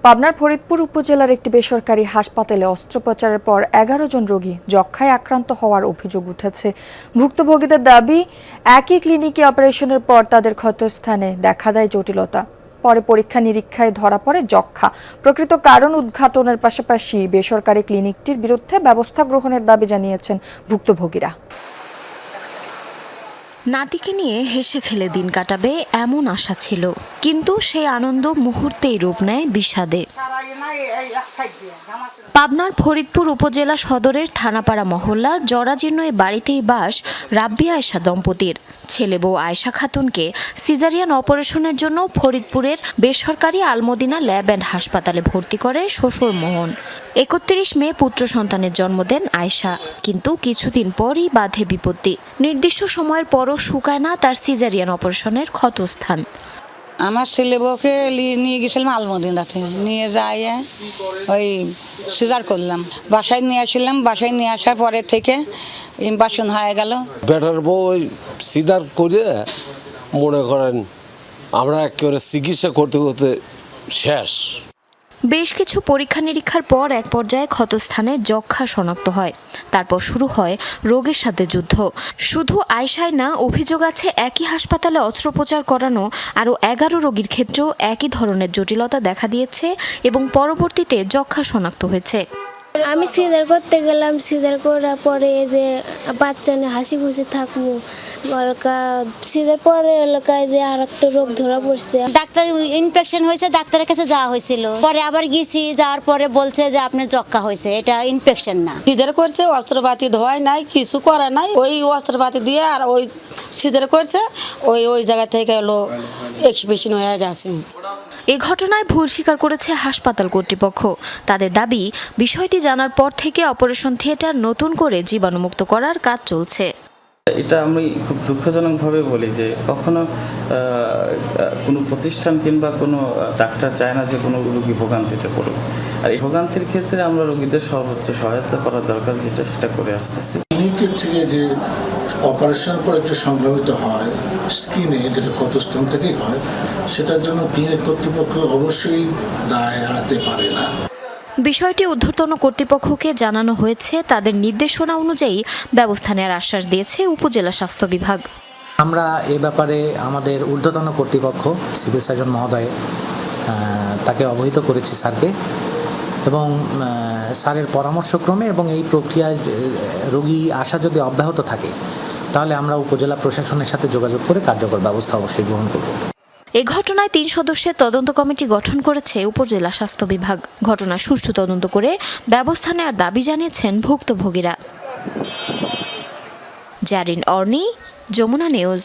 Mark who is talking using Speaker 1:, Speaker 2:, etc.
Speaker 1: পাবনার ফরিদপুর উপজেলার একটি বেসরকারি হাসপাতালে অস্ত্রোপচারের পর ১১ জন রোগী যক্ষ্মায় আক্রান্ত হওয়ার অভিযোগ উঠেছে। ভুক্তভোগীদের দাবি, একই ক্লিনিকে অপারেশনের পর তাদের ক্ষতস্থানে দেখা দেয় জটিলতা। পরে পরীক্ষা নিরীক্ষায় ধরা পড়ে যক্ষ্মা। প্রকৃত কারণ উদ্ঘাটনের পাশাপাশি বেসরকারি ক্লিনিকটির বিরুদ্ধে ব্যবস্থা গ্রহণের দাবি জানিয়েছেন ভুক্তভোগীরা।
Speaker 2: নাতিকে নিয়ে হেসে খেলে দিন কাটাবে এমন আশা ছিল, কিন্তু সেই আনন্দ মুহূর্তেই রূপ নেয় বিষাদে। পাবনার ফরিদপুর উপজেলা সদরের থানাপাড়া মহল্লার জরাজীর্ণ এই বাড়িতেই বাস রাব্বি আয়েশা দম্পতির। ছেলে বউ আয়েশা খাতুনকে সিজারিয়ান অপারেশনের জন্য ফরিদপুরের বেসরকারি আলমদিনা ল্যাব অ্যান্ড হাসপাতালে ভর্তি করে শ্বশুর মোহন। ৩১ মে পুত্র সন্তানের জন্ম দেন আয়েশা, কিন্তু কিছুদিন পরই বাধে বিপত্তি। নির্দিষ্ট সময়ের পরও শুকায় না তার সিজারিয়ান অপারেশনের ক্ষতস্থান।
Speaker 3: আমার ছেলে বউকে নিয়ে গেছিলাম আলমদিনাতে, নিয়ে যাই ওই সিজার করলাম। বাসায় নিয়ে আসলাম, বাসায় নিয়ে আসার পরে থেকে ইনফেকশন হয়ে গেল।
Speaker 4: বেটার বউ ওই সিজার করে মনে করেন আমরা একেবারে চিকিৎসা করতে করতে শেষ।
Speaker 2: বেশ কিছু পরীক্ষা নিরীক্ষার পর এক পর্যায়ে ক্ষতস্থানে যক্ষ্মা শনাক্ত হয়। তারপর শুরু হয় রোগের সাথে যুদ্ধ। শুধু আয়েশাই না, অভিযোগ আছে একই হাসপাতালে অস্ত্রোপচার করানো আরও ১১ রোগীর ক্ষেত্রেও একই ধরনের জটিলতা দেখা দিয়েছে এবং পরবর্তীতে যক্ষ্মা শনাক্ত হয়েছে।
Speaker 5: আমি সিজার করতে গেলাম, সিজার করার পরে যে বাচ্চা নিয়ে হাসি খুশি থাকবো, সিজার পরে এলাকায় যে আর একটা রোগ ধরা পড়ছে।
Speaker 6: ডাক্তার ইনফেকশন হয়েছে, ডাক্তারের কাছে যাওয়া হয়েছিল, পরে আবার গেছি, যাওয়ার পরে বলছে যে আপনার যক্ষ্মা হয়েছে, এটা ইনফেকশন না।
Speaker 3: সিজার করছে, অস্ত্রপাতি ধোয় নাই, কিছু করে নাই, ওই অস্ত্রপাতি দিয়ে আর ওই সিজার করছে, ওই জায়গা থেকে হলো এক্সপ্রেশন হয়ে গেছে।
Speaker 2: এ ঘটনায় ভুল স্বীকার করেছে হাসপাতাল কর্তৃপক্ষ। তাদের দাবি, বিষয়টি জানার পর থেকে অপারেশন থিয়েটার নতুন করে জীবাণুমুক্ত করার কাজ চলছে।
Speaker 7: এটা আমি খুব দুঃখজনকভাবে বলি যে কখনো কোনো প্রতিষ্ঠান কিংবা কোনো ডাক্তার চায় না যে কোনো রোগী ভোগান্তিতে পড়ুক, আর এই ভোগান্তির ক্ষেত্রে আমরা রোগীদের সর্বোচ্চ সহায়তা করা দরকার, যেটা সেটা করে আসতেছি।
Speaker 8: ক্লিনিকের থেকে যে অপারেশনের পরে যে সংক্রমিত হয় স্কিনে, যেটা ক্ষতস্থান থেকেই হয়, সেটার জন্য ক্লিনিক কর্তৃপক্ষ অবশ্যই দায় এড়াতে পারে না।
Speaker 2: বিষয়টি ঊর্ধ্বতন কর্তৃপক্ষকে জানানো হয়েছে। তাদের নির্দেশনা অনুযায়ী ব্যবস্থা নেওয়ার আশ্বাস দিয়েছে উপজেলা স্বাস্থ্য বিভাগ।
Speaker 9: আমরা এ ব্যাপারে আমাদের ঊর্ধ্বতন কর্তৃপক্ষ সিভিল সার্জন মহোদয় তাকে অবহিত করেছি স্যারকে, এবং স্যারের পরামর্শক্রমে এবং এই প্রক্রিয়ায় রোগী আসা যদি অব্যাহত থাকে তাহলে আমরা উপজেলা প্রশাসনের সাথে যোগাযোগ করে কার্যকর ব্যবস্থা অবশ্যই গ্রহণ করব।
Speaker 2: এ ঘটনায় ৩ সদস্যের তদন্ত কমিটি গঠন করেছে উপজেলা স্বাস্থ্য বিভাগ। ঘটনার সুষ্ঠু তদন্ত করে ব্যবস্থা নেওয়ার দাবি জানিয়েছেন ভুক্তভোগীরা। জারিন অর্নি, যমুনা নিউজ।